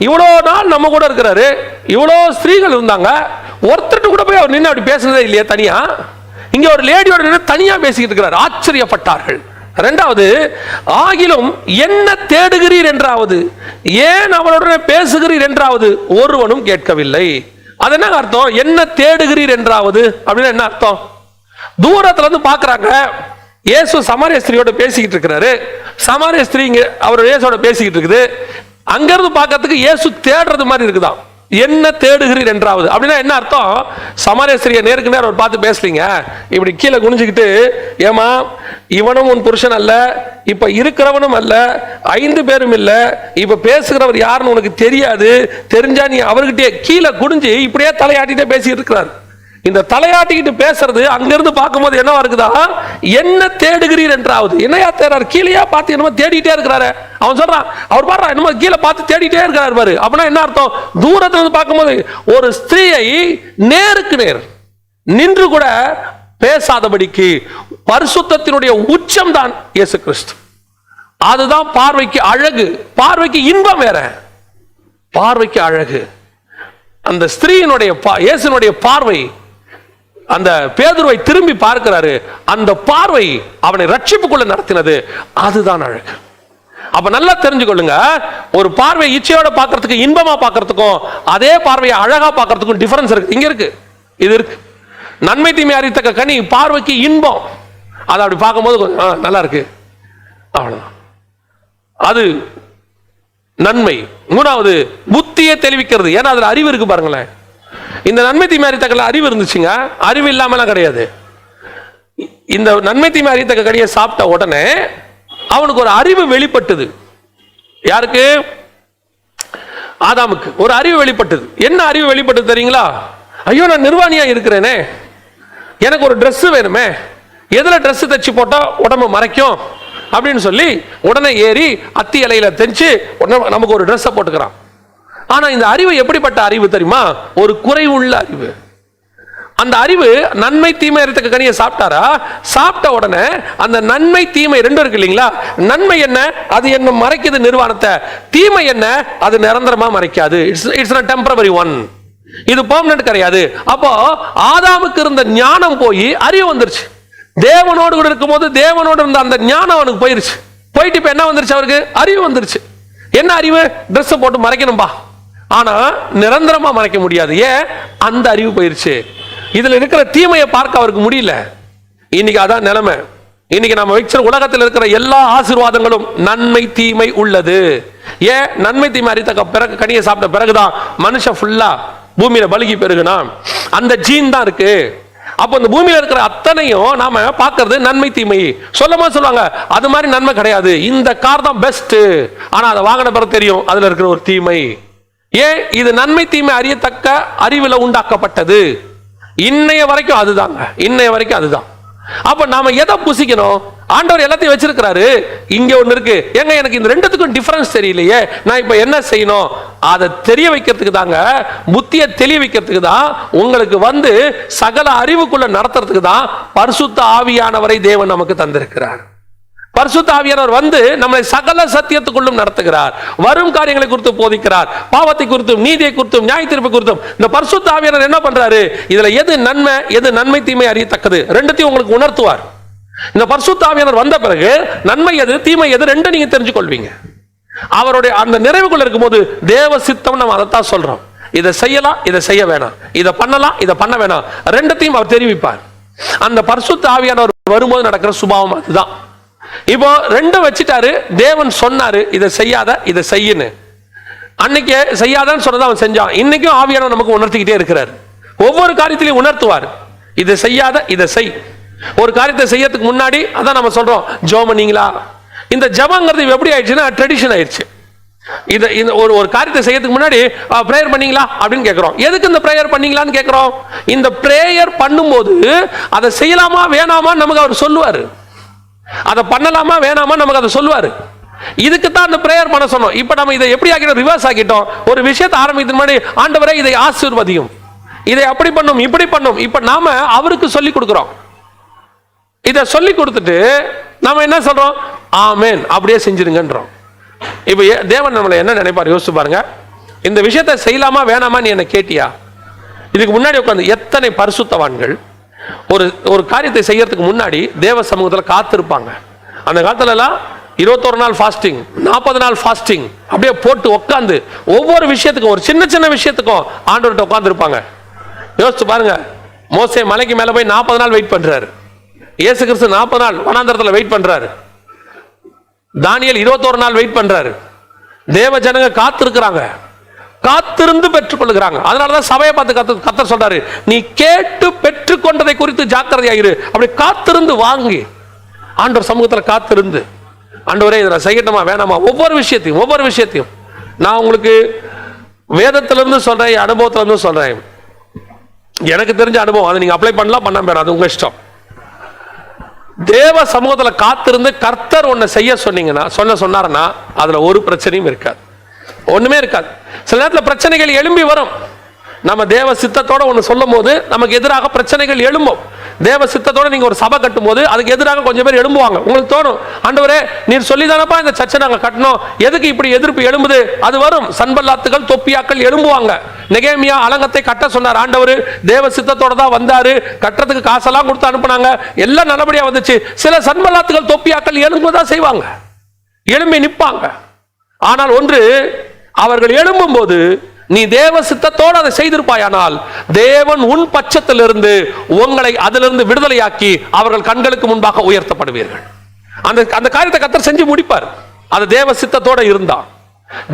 இவ்வளோ நாள் நம்ம கூட இருக்கிறாரு, இவ்வளோ ஸ்திரீகள் இருந்தாங்க, ஒருத்தர் கூட போய் அவர் நின்று அப்படி பேசுறதே இல்லையே தனியா. இங்க ஒரு லேடியோட நின்று தனியா பேசிக்கிட்டு இருக்கிறார். ஆச்சரியப்பட்டார்கள். இரண்டாவது, ஆகிலும் என்ன தேடுகிறீர் என்றாவது, ஏன் அவளுடன் பேசுகிறீர் என்றாவது ஒருவனும் கேட்கவில்லை. அது என்ன அர்த்தம்? என்ன தேடுகிறீர் என்றாவது அப்படின்னு என்ன அர்த்தம்? தூரத்துல இருந்து பாக்குறாங்க, இயேசு சமாரிய ஸ்திரீயோட பேசிக்கிட்டு இருக்கிறாரு, சமாரிய ஸ்திரீ அவர் இயேசுவோட பேசிக்கிட்டு இருக்குது. அங்கிருந்து பார்க்கறதுக்கு இயேசு தேடுறது மாதிரி இருக்குதான். என்ன தேடுகிறீர் என்றாவது அப்படின்னா என்ன அர்த்தம்? சமாரிய ஸ்திரியை நேருக்கு நேரம் ஒரு பார்த்து பேசுறீங்க, இப்படி கீழே குனிஞ்சுக்கிட்டு, ஏமா இவனும் உன் புருஷன் அல்ல, இப்ப இருக்கிறவனும் அல்ல, 5 பேரும் இல்ல, இப்ப பேசுகிறவர் யாருன்னு உனக்கு தெரியாது, தெரிஞ்சா நீ அவர்கிட்டயே கீழே குனிஞ்சு இப்படியே தலையாட்டிட்டே பேசிட்டு இருக்கிறார். இந்த தலையாட்டிக்கிட்டு பேசுறது அங்கிருந்து பார்க்கும்போது என்னவா இருக்குதா? என்ன தேடுகிறீர் என்றாவது. என்னையா தேடுறாரு? கீழேயா பார்த்து என்னமோ தேடிட்டே இருக்கிறாரு. அவன் சொல்றான், அவர் பாரு என்னமோ கீழே பார்த்து தேடிட்டே இருக்கிறாரு பாரு. அப்படின்னா என்ன அர்த்தம்? தூரத்துல இருந்து பார்க்கும்போது ஒரு ஸ்திரீயை நேருக்கு நேர் நின்று கூட பேசாதபடிக்கு பரிசுத்தத்தினுடைய உச்சம் தான் இயேசு கிறிஸ்து. அதுதான் பார்வைக்கு அழகு. பார்வைக்கு இன்பம் வேற, பார்வைக்கு அழகு. அந்த ஸ்திரீயினுடைய இயேசுனுடைய பார்வை அந்த பேதுருவை திரும்பி பார்க்கிறாரு, அந்த பார்வை அவனை ரட்சிப்புக்குள்ள நடத்தினது, அதுதான் அழகு. அப்ப நல்லா தெரிஞ்சுக்கொள்ளுங்க, ஒரு பார்வை இச்சையோட பார்க்கறதுக்கு இன்பமா பார்க்கறதுக்கும் அதே பார்வையை அழகா பார்க்கறதுக்கும் டிஃபரன்ஸ் இருக்கு. இங்க இருக்கு, இது இருக்கு. நன்மை தீமை அறியத்தக்க கனி பார்வைக்கு இன்பம், அதை அப்படி பார்க்கும்போது நல்லா இருக்கு, அவ்வளவுதான், அது நன்மை. மூணாவது, புத்தியை தெளிவிக்கிறது. ஏன்னா அதுல அறிவு இருக்கு பாருங்களேன். இந்த நன்மை தீமை அறியத்தக்க அறிவு இருந்துச்சுங்க, அறிவு இல்லாமலாம் கிடையாது. இந்த நன்மை தீமை அறியத்தக்க கனியை சாப்பிட்ட உடனே அவனுக்கு ஒரு அறிவு வெளிப்பட்டது. யாருக்கு? ஆதாமுக்கு ஒரு அறிவு வெளிப்பட்டது. என்ன அறிவு வெளிப்பட்டது தெரியுங்களா? ஐயோ, நான் நிர்வாணியா இருக்கிறேனே, எனக்கு ஒரு Dress வேணுமே, எதுல Dress தைச்சு போட்டா உடம்பு மறைக்கும் அப்படின்னு சொல்லி உடனே ஏறி அத்தி இலையில தெஞ்சு நமக்கு ஒரு Dress போட்டுக்கிறான். ஆனா இந்த அறிவு எப்படிப்பட்ட அறிவு தெரியுமா? ஒரு குறைவுள்ள அறிவு. அந்த அறிவு நன்மை தீமை அறியத்தக்க கனியை சாப்பிட்டாரா? சாப்பிட்ட உடனே அந்த நன்மை தீமை ரெண்டும் இருக்கு இல்லைங்களா? நன்மை என்ன? அது என்ன மறைக்குது நிர்வாணத்தை. தீமை என்ன? அது நிரந்தரமா மறைக்காது. It's a temporary one. இது பெர்மனன்ட் கிடையாது. அப்போ ஆதாமுக்கு இருந்த ஞானம் போய் அறிவு வந்துருச்சு. தேவனோடு கூட இருக்கும்போது தேவனோடு இருந்த அந்த ஞானம் அவனுக்கு போயிருச்சு. போயிட்டு இப்ப என்ன வந்துருச்சு? அவருக்கு அறிவு வந்துருச்சு. என்ன அறிவு? Dress போட்டு மறைக்கணும்பா, ஆனா நிரந்தரமா மறைக்க முடியாது. ஏன்? அந்த அறிவு போயிருச்சு. இதுல இருக்கிற தீமையை பார்க்க அவருக்கு முடியல. இன்னைக்கு அதான் நிலைமை. இன்னைக்கு நம்ம வைக்கிற உலகத்தில் இருக்கிற எல்லா ஆசீர்வாதங்களும் நன்மை தீமை உள்ளது. ஏன்? நன்மை தீமை அறியத்தக்க பிறகு கனியை சாப்பிட்ட பிறகுதான் மனுஷன் ஃபுல்லா பூமியில பலுகி பெருகுனா. அந்த ஜீன் தான் இருக்கு. அப்போ இந்த பூமியில இருக்கிற அத்தனையும் நாம பார்க்கிறது நன்மை தீமை. சொல்லுவாங்க அது மாதிரி நன்மை கிடையாது, இந்த கார் தான் பெஸ்ட், ஆனா அதை வாங்கின பிறகு தெரியும் அதுல இருக்கிற ஒரு தீமை. ஏன்? இது நன்மை தீமை அறியத்தக்க அறிவுல உண்டாக்கப்பட்டது. இன்னைய வரைக்கும் அதுதாங்க, இன்னைய வரைக்கும் அதுதான். அப்ப நாம எதை புசிக்கணும்? ஆண்டவர் எல்லாத்தையும் வச்சிருக்கிறாரு. இங்க ஒண்ணு இருக்கு, ஏங்க எனக்கு இந்த ரெண்டுத்துக்கும் டிஃபரன்ஸ் தெரியலையே, நான் இப்ப என்ன செய்யணும்? அதை தெரிய வைக்கிறதுக்கு தாங்க, புத்தியை தெளிய வைக்கிறதுக்கு தான், உங்களுக்கு வந்து சகல அறிவுக்குள்ள நடத்துறதுக்கு தான் பரிசுத்த ஆவியானவரை தேவன் நமக்கு தந்திருக்கிறார். பரிசுத்த ஆவியானவர் வந்து நம்மளை சகல சத்தியத்துக்குள்ளும் நடத்துகிறார். வரும் காரியங்களை குறித்து போதிக்கிறார். பாவத்தை குறித்தும் நீதியை குறித்தும் நியாய தீர்ப்பு குறித்தும் இந்த பரிசுத்த ஆவியானவர் என்ன பண்றாரு? இதுல எது நன்மை எது நன்மை தீமை அறியத்தக்கது ரெண்டுத்தையும் உங்களுக்கு உணர்த்துவார். இந்த பரிசுத்த ஆவியானவர் வந்த பிறகு நன்மை எது தீமை எது ரெண்டும் நீங்க தெரிஞ்சு கொள்வீங்க. அவருடைய அந்த நிறைவுக்குள்ள இருக்கும்போது தேவ சித்தம் நம்ம அதைத்தான் சொல்றோம். இதை செய்யலாம், இதை செய்ய வேணாம், இதை பண்ணலாம், இதை பண்ண வேணாம், ரெண்டத்தையும் அவர் தெரிவிப்பார். அந்த பரிசுத்த ஆவியானவர் வரும்போது நடக்கிற சுபாவம் அதுதான். இப்போ ரெண்டும் வச்சுட்டாரு. தேவன் சொன்னாரு இதை செய்யாத இதை செய்யுன்னு. அன்னைக்கு செய்யாதான்னு சொன்னதை அவன் செஞ்சான். இன்னைக்கும் ஆவியானவர் நமக்கு உணர்த்திக்கிட்டே இருக்கிறார். ஒவ்வொரு காரியத்திலையும் உணர்த்துவார். இதை செய்யாத இதை செய். ஒரு காரியத்தை செய்யறதுக்கு முன்னாடி அதான் நம்ம சொல்றோம் ஜெபம் பண்ணீங்களா. இந்த ஜெபங்கிறது எப்படி ஆயிடுச்சுன்னா ட்ரெடிஷன் ஆயிடுச்சு. இந்த ஒரு காரியத்தை செய்யறதுக்கு முன்னாடி பிரேயர் பண்ணீங்களா அப்படின்னு கேட்கிறோம். எதுக்கு இந்த பிரேயர் பண்ணீங்களான்னு கேட்கிறோம்? இந்த பிரேயர் பண்ணும்போது அதை செய்யலாமா வேணாமா நமக்கு அவர் சொல்லுவாரு. அதை பண்ணலாமா வேணாமா நமக்கு அதை சொல்லுவாரு. இதுக்கு தான் அந்த பிரேயர் பண்ண சொன்னோம். இப்ப நம்ம இதை எப்படி ஆக்கிட்டோம்? ரிவர்ஸ் ஆக்கிட்டோம். ஒரு விஷயத்தை ஆரம்பிக்கிறதுக்கு முன்னாடி ஆண்டவரே இதை ஆசீர்வதியும், இதை அப்படி பண்ணும் இப்படி பண்ணும். இப்ப நாம அவருக்கு சொல்லி கொடுக்கிறோம். இதை சொல்லி கொடுத்துட்டு நாம என்ன சொல்றோம்? ஆமென் அப்படியே செஞ்சிருங்கன்றோம். இப்ப தேவன் நம்மளை என்ன நினைப்பார் யோசிச்சு பாருங்க. இந்த விஷயத்தை செய்யலாமா வேணாமா நீ என்ன கேட்டியா? இதுக்கு முன்னாடி உட்காந்து எத்தனை பரிசுத்தவான்கள் ஒரு காரியத்தை செய்யறதுக்கு முன்னாடி தேவ சமூகத்தில் காத்திருப்பாங்க. அந்த காலத்துல எல்லாம் 21 நாள் ஃபாஸ்டிங், 40 நாள் ஃபாஸ்டிங் அப்படியே போட்டு உட்காந்து ஒவ்வொரு விஷயத்துக்கும் ஒரு சின்ன சின்ன விஷயத்துக்கும் ஆண்டவர்கிட்ட உட்கார்ந்து இருப்பாங்க. யோசிச்சு பாருங்க. மோசே மலைக்கு மேல போய் 40 நாள் வெயிட் பண்றாரு. இயேசு கிறிஸ்து 40 நாள் வனாந்தரத்தில் வெயிட் பண்றாரு. தானியேல் 21 நாள் வெயிட் பண்றாரு. தேவ ஜனங்க காத்திருக்கிறாங்க, காத்திருந்து பெற்றுக் கொள்ளுகிறாங்க. அதனாலதான் சபையை பார்த்து கர்த்தர் சொல்றாரு, நீ கேட்டு பெற்றுக்கொண்டதை குறித்து ஜாக்கிரதையாயிரு. அப்படி காத்திருந்து வாங்கி ஆண்டவர் சமூகத்தில் காத்திருந்து ஆண்டவரே இதை செய்யணுமா வேணாமா ஒவ்வொரு விஷயத்தையும் நான் உங்களுக்கு வேதத்திலிருந்து சொல்றேன், அனுபவத்திலிருந்து சொல்றேன். எனக்கு தெரிஞ்ச அனுபவம், அதை நீங்க அப்ளை பண்ணலாம் பண்ண வேணாம், அது உங்க இஷ்டம். தேவ சமூகத்தில் காத்திருந்து கர்த்தர் ஒன்ன செய்ய சொன்னாருன்னா அதுல ஒரு பிரச்சனையும் இருக்காது, ஒண்ணுமே இருக்காது. சில நேரத்தில் பிரச்சனைகள் எழும்பி வரும். நம்ம தேவ சித்தத்தோட ஒன்று சொல்லும் போது நமக்கு எதிராக பிரச்சனைகள் எழும்பும். தேவ சித்தத்தோட நீங்க ஒரு சபை கட்டும் போது அதுக்கு எதிராக கொஞ்சம் பேர் எழும்புவாங்க. உங்களுக்கு தோணும், ஆண்டவரே நீர் சொல்லிதானப்பா இந்த சர்ச்சை நாங்கள் கட்டணும், எதுக்கு இப்படி எதிர்ப்பு எழும்புது? அது வரும். சன்பல்லாத்துகள் தொப்பியாக்கள் எழும்புவாங்க. நெகேமியா அலங்கத்தை கட்ட சொன்னார். ஆண்டவர் தேவ சித்தத்தோட தான் வந்தாரு. கட்டுறதுக்கு காசெல்லாம் கொடுத்து அனுப்புனாங்க. எல்லாம் நல்லபடியா வந்துச்சு. சில சன்பல்லாத்துகள் தொப்பியாக்கள் எழும்புதான் செய்வாங்க, எழும்பி நிற்பாங்க. ஆனால் ஒன்று, அவர்கள் எழும்பும் போது நீ தேவ சித்தத்தோடு அதை செய்திருப்பாயானால் தேவன் உன் பட்சத்திலிருந்து உங்களை அதிலிருந்து விடுதலையாக்கி அவர்கள் கண்களுக்கு முன்பாக உயர்த்தப்படுவீர்கள். அந்த காரியத்தை கர்த்தர் செஞ்சு முடிப்பார். அது தேவ சித்தத்தோட இருந்தா.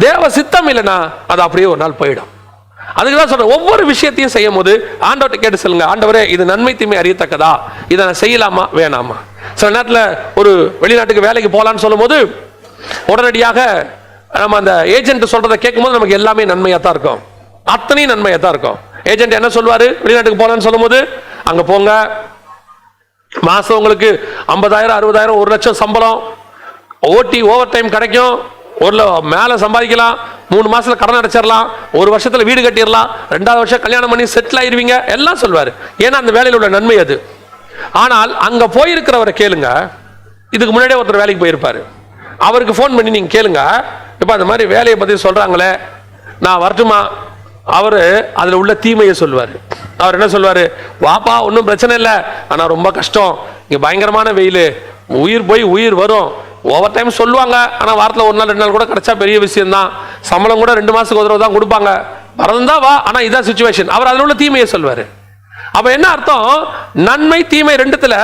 தேவ சித்தம் இல்லைன்னா அது அப்படியே ஒரு நாள் போயிடும். அதுக்குதான் சொல்றேன், ஒவ்வொரு விஷயத்தையும் செய்யும் போது ஆண்டவர்கிட்ட கேட்டு சொல்லுங்க, ஆண்டவரே இது நன்மை தீமை அறியத்தக்கதா, இதை நான் செய்யலாமா வேணாமா. சில நேரத்தில் ஒரு வெளிநாட்டுக்கு வேலைக்கு போகலான்னு சொல்லும் போது உடனடியாக நம்ம அந்த ஏஜென்ட் சொல்றதை கேட்கும்போது நமக்கு எல்லாமே நன்மையா தான் இருக்கும், அத்தனையும் நன்மையா தான் இருக்கும். ஏஜென்ட் என்ன சொல்வாரு? வெளிநாட்டுக்கு போகலான்னு சொல்லும் போது அங்க போங்க, மாசம் உங்களுக்கு 50,000 60,000 1 லட்சம் சம்பளம், ஓட்டி ஓவர் டைம் கிடைக்கும், மேல சம்பாதிக்கலாம், 3 மாசத்துல கடன் அடைச்சிடலாம், 1 வருஷத்துல வீடு கட்டிடலாம், 2வது வருஷம் கல்யாணம் பண்ணி செட்டில் ஆயிருவீங்க எல்லாம் சொல்வாரு. ஏன்னா அந்த வேலையில் உள்ள நன்மை அது. ஆனால் அங்க போயிருக்கிறவரை கேளுங்க, இதுக்கு முன்னாடியே ஒருத்தர் வேலைக்கு போயிருப்பாரு, அவருக்கு ஃபோன் பண்ணி நீங்க கேளுங்க, இப்ப அந்த மாதிரி வேலையை பத்தி சொல்றாங்களே நான் வரட்டுமா? அவரு அதுல உள்ள தீமையை சொல்லுவாரு. அவர் என்ன சொல்வாரு? வாப்பா ஒன்றும் பிரச்சனை இல்லை, ஆனா ரொம்ப கஷ்டம், இங்க பயங்கரமான வெயில், உயிர் போய் உயிர் வரும், ஓவர் டைம் சொல்லுவாங்க, ஆனால் வாரத்தில் 1 நாள் 2 நாள் கூட கிடைச்சா பெரிய விஷயம் தான், சம்பளம் கூட 2 மாதத்துக்கு ஒரு தடவை தான் கொடுப்பாங்க, வரதுதான் வா, ஆனால் இதான் சிச்சுவேஷன். அவர் அதில் உள்ள தீமையை சொல்வார். அப்போ என்ன அர்த்தம்? நன்மை தீமை ரெண்டுத்துல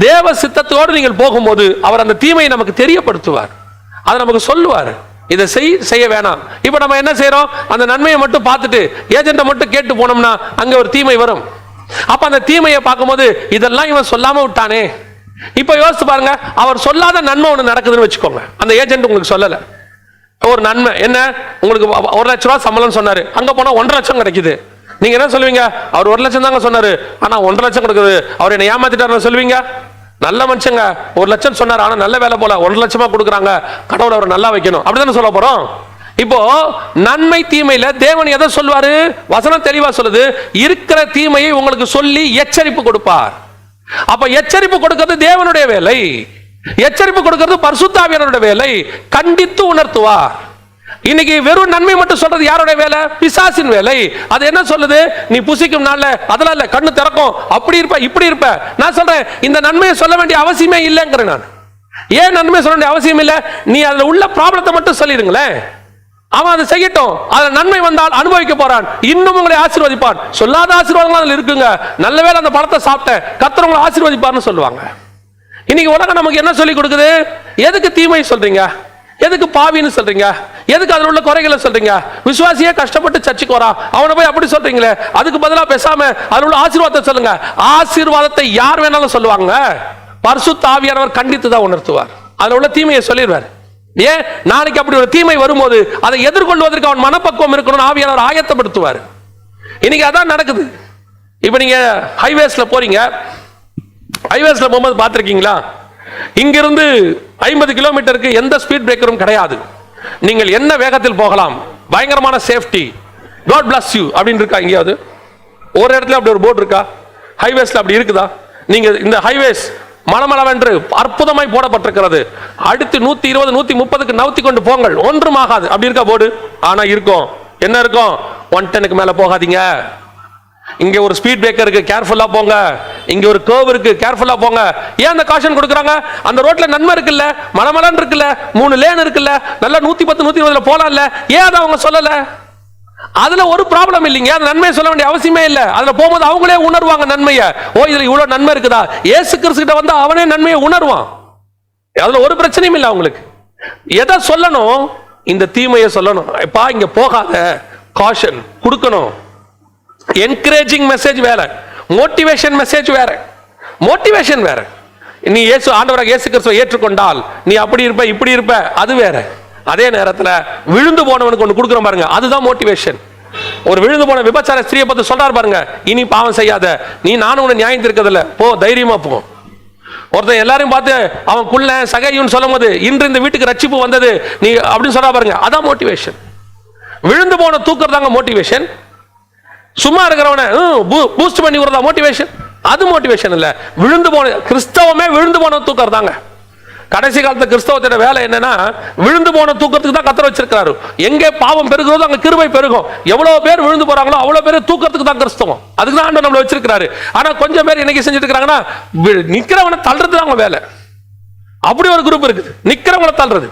தேவ சித்தத்தோடு நீங்கள் போகும்போது அவர் அந்த தீமையை நமக்கு தெரியப்படுத்துவார், அதை நமக்கு சொல்லுவார், இதை செய்ய வேணாம். இப்போ நம்ம என்ன செய்யறோம்? அந்த நன்மையை மட்டும் பார்த்துட்டு ஏஜென்ட்டை மட்டும் கேட்டு போனோம்னா அங்கே ஒரு தீமை வரும். அப்போ அந்த தீமையை பார்க்கும்போது இதெல்லாம் இவன் சொல்லாம விட்டானே. இப்ப யோசிச்சு பாருங்க, அவர் சொல்லாத நன்மை ஒண்ணு நடக்குதுன்னு வச்சுக்கோங்க, அந்த ஏஜென்ட் உங்களுக்கு சொல்லல ஒரு நன்மை என்ன, உங்களுக்கு 1 லட்ச ரூபாய் சம்பளம் சொன்னாரு, அங்க போனா 1.5 லட்சம் கிடைக்குது. நீங்க என்ன சொல்லுவீங்க? அவர் 1 லட்சம் தாங்க சொன்னாரு, ஆனா 1.5 லட்சம் கிடைக்குது, அவர் என்ன ஏமாத்திட்டாருன்னு சொல்லுவீங்க? நல்ல மனுஷங்க 1 லட்சம் சொன்னாரு, ஆனா நல்ல வேலை போல 1 லட்சமா கொடுக்குறாங்க, கடவுள் அவரை நல்லா வைக்கணும், அப்படிதானே சொல்ல போறோம். இப்போ நன்மை தீமையில தேவன் எதை சொல்வாரு? வசனம் தெளிவா சொல்லுது, இருக்கிற தீமையை உங்களுக்கு சொல்லி எச்சரிப்பு கொடுப்பார். அப்ப எச்சரிப்பு கொடுக்கிறது தேவனுடைய வேலை. எச்சரிப்பு கொடுக்கிறது பரிசுத்த ஆவியானவருடைய வேலை. கண்டித்து உணர்த்துவார். இன்னைக்கு வெறும் நன்மை மட்டும் சொல்றது யாருடைய வேலை? பிசாசின் வேலை. அது என்ன சொல்லுது? நீ புசிக்கும் நாள்ல அதெல்லாம் இல்ல, கண்ணு திறக்கும், அப்படி இருப்ப இப்படி இருப்ப. நான் சொல்றேன், இந்த நன்மையை சொல்ல வேண்டிய அவசியமே இல்லைங்கிறேன். நான் ஏன் நன்மை சொல்ல வேண்டிய அவசியம் இல்லை? நீ அதுல உள்ள ப்ராப்ளத்தை மட்டும் சொல்லிடுங்களேன், அவன் அதை செய்யட்டும். அதுல நன்மை வந்தால் அனுபவிக்க போறான், இன்னும் உங்களை ஆசீர்வதிப்பான். சொல்லாத ஆசீர்வாதங்கள் அதுல இருக்குங்க. நல்ல வேளை அந்த பழத்தை சாப்பிட்டேன், கர்த்தர் உங்களை ஆசீர்வதிப்பார்னு சொல்லுவாங்க. இன்னைக்கு உலகம் நமக்கு என்ன சொல்லி கொடுக்குது? எதுக்கு தீமை சொல்றீங்க? எதுக்கு பாவின்னு சொல்றீங்க? எதுக்கு அதில் உள்ள குறைகளை சொல்றீங்க? விசுவாசியே கஷ்டப்பட்டு சர்ச்சுக்கு வரான், அவனை போய் அப்படி சொல்றீங்களே, அதுக்கு பதிலாக பேசாம அதில் உள்ள ஆசீர்வாதத்தை சொல்லுங்க. ஆசீர்வாதத்தை யார் வேணாலும் சொல்லுவாங்க, பரிசுத்த ஆவியானவர் கண்டித்து தான் உணர்த்துவார். அதில் உள்ள தீமையை சொல்லிடுவார். ஏன்? நாளைக்கு அப்படி ஒரு தீமை வரும்போது அதை எதிர்கொள்வதற்கு அவன் மனப்பக்குவம் இருக்கணும்னு ஆவியானவர் ஆயத்தப்படுத்துவார். இன்னைக்கு அதான் நடக்குது. இப்ப நீங்க ஹைவேஸ்ல போறீங்க, ஹைவேஸ்ல போகும்போது பார்த்திருக்கீங்களா? இங்கிருந்து 50 கிலோமீட்டருக்கு எந்த ஸ்பீட் பிரேக்கரும் கிடையாது. நீங்கள் என்ன வேகத்தில் போகலாம், பயங்கரமான சேஃப்டி, காட் பிளஸ் யூ அப்படின்னு இருக்கா? எங்கேயாவது ஒரு இடத்துல அப்படி ஒரு போர்டு இருக்கா? ஹைவேஸ்ல அப்படி இருக்குதா? நீங்க இந்த ஹைவேஸ் மலமளவென்று அற்புதமாய் போடப்பட்டிருக்கிறது, அடுத்து 120 130க்கு நவுத்தி கொண்டு போங்கள், ஒன்றும் ஆகாது, அப்படி இருக்கா போர்டு? ஆனா இருக்கும். என்ன இருக்கும்? 110க்கு மேல போகாதீங்க, இங்க ஒரு ஸ்பீட் பிரேக்கர் இருக்கு, கேர்ஃபுல்லா போங்க, இங்க ஒரு கர்வ் இருக்கு, கேர்ஃபுல்லா போங்க. ஏன் அந்த காஷன் கொடுக்கறாங்க? அந்த ரோட்ல நன்மை இருக்குல்ல, மலமலன் இருக்குல்ல, 3 லேன் இருக்குல்ல, நல்லா 110 120ல போலாம்ல. ஏன் அதை அவங்க சொல்லல? அதுல ஒரு ப்ராப்ளம் இல்லைங்க, அது நன்மையை சொல்ல வேண்டிய அவசியமே இல்ல. அதுல போகும்போது அவங்களே உணர்வாங்க நன்மையை. ஓ, இதுல இவ்வளவு நன்மை இருக்குதா? இயேசு கிறிஸ்து கிட்ட வந்து அவனே நன்மையை உணர்வான். அதுல ஒரு பிரச்சனையும் இல்லை அவங்களுக்கு. எதை சொல்லணும்? இந்த தீமையை சொல்லணும். எப்பா இங்க போகாத, காஷன் கொடுக்கணும். என்கரேஜிங் மெசேஜ் வேற, மோட்டிவேஷன் மெசேஜ் வேற. மோட்டிவேஷன் வேற. நீ இயேசு ஆண்டவராக இயேசு கிறிஸ்துவை ஏற்றுக்கொண்டால் நீ அப்படி இருப்ப இப்படி இருப்ப, அது வேற. அதே நேரத்தில் விழுந்து போனவனுக்கு ஒன்று கொடுக்குறோம் பாருங்க, அதுதான் மோட்டிவேஷன். ஒரு விழுந்து போன விபச்சார ஸ்திரியை பத்தி சொல்றாரு பாருங்க, இனி பாவம் செய்யாத, நீ நானும் உன்னை நியாயம் தீர்க்கதில்ல, போ தைரியமா போ. ஒருத்தன் எல்லாரையும் பார்த்து அவன் குள்ள சகையுன்னு சொல்லும் போது இன்று இந்த வீட்டுக்கு ரட்சிப்பு வந்தது நீ அப்படின்னு சொல்றா பாருங்க, அதான் மோட்டிவேஷன். விழுந்து போன தூக்குறதாங்க மோட்டிவேஷன். சும்மா இருக்கிறவனை பூஸ்ட் பண்ணி விடுறதா மோட்டிவேஷன்? அது மோட்டிவேஷன் இல்ல. விழுந்து போன கிறிஸ்தவமே விழுந்து போன தூக்கறதாங்க. கடைசி காலத்து கிறிஸ்தவத்தோட வேலை என்னன்னா, விழுந்து போன தூக்கத்துக்கு தான் கத்தர் வச்சிருக்காரு. எங்கே பாவம் பெருகிறதோ அங்க கிருபை பெருகும். எவ்வளவு பேர் விழுந்து போறாங்களோ அவ்வளவு பேர் தூக்கத்துக்கு தான் கிறிஸ்தவம். அதுக்கு தான் ஆண்டவர் நம்மள வச்சிருக்காரு. ஆனா கொஞ்சம் பேர் இன்னைக்கு செஞ்சுட்டு இருக்காங்கன்னா, நிக்கிறவனை தள்ளுறது தான் அவங்க வேலை. அப்படி ஒரு குரூப் இருக்குது, நிக்கிறவங்களை தள்ளுறது.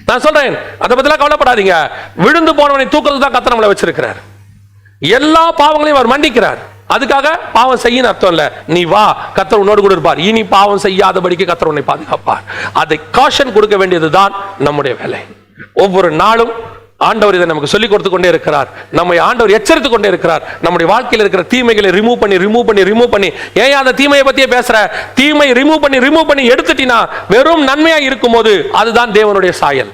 நான் சொல்றேன், அதை பத்திலாம் கவலைப்படாதீங்க. விழுந்து போனவனை தூக்கத்துக்கு தான் கத்தர் நம்மள வச்சிருக்கிறார். எல்லா பாவங்களையும் அவர் மன்னிக்கிறார். அதுக்காக பாவம் செய்ய அர்த்தம் இல்ல. நீ வா, கர்த்தர் உன்னோடு கூட இருப்பார், இனி பாவம் செய்யாதபடிக்கு கர்த்தர் உன்னை பாதுகாப்பார். அதை காஷன் கொடுக்க வேண்டியதுதான் நம்முடைய வேலை. ஒவ்வொரு நாளும் ஆண்டவர் இதை நமக்கு சொல்லிக் கொடுத்து கொண்டே இருக்கிறார். நம்மை ஆண்டவர் எச்சரித்துக் கொண்டே இருக்கிறார். நம்முடைய வாழ்க்கையில் இருக்கிற தீமைகளை ரிமூவ் பண்ணி ஏன் அந்த தீமையை பத்தியே பேசுற? தீமை ரிமூவ் பண்ணி எடுத்துட்டினா வெறும் நன்மையா இருக்கும் போது அதுதான் தேவனுடைய சாயல்.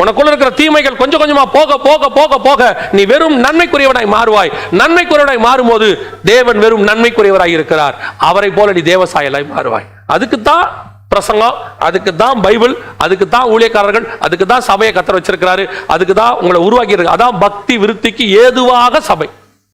உனக்குள்ள இருக்கிற தீமைகள் கொஞ்சம் கொஞ்சமா போக போக போக போக நீ வெறும் நன்மைக்குரியவனாய் மாறுவாய். நன்மைக்குரியவனாய் மாறும்போது தேவன் வெறும் நன்மைக்குரியவராய் இருக்கிறார், அவரை போல நீ தேவசாயலாய் மாறுவாய். அதுக்கு தான் பிரசங்கம், அதுக்கு தான் பைபிள், அதுக்கு தான் ஊழியக்காரர்கள், அதுக்கு தான் சபையை கர்த்தர் வச்சிருக்கிறாரு, அதுக்கு தான் உங்களை உருவாக்கி இருக்கு. அதான் பக்தி விருத்திக்கு ஏதுவாக சபை.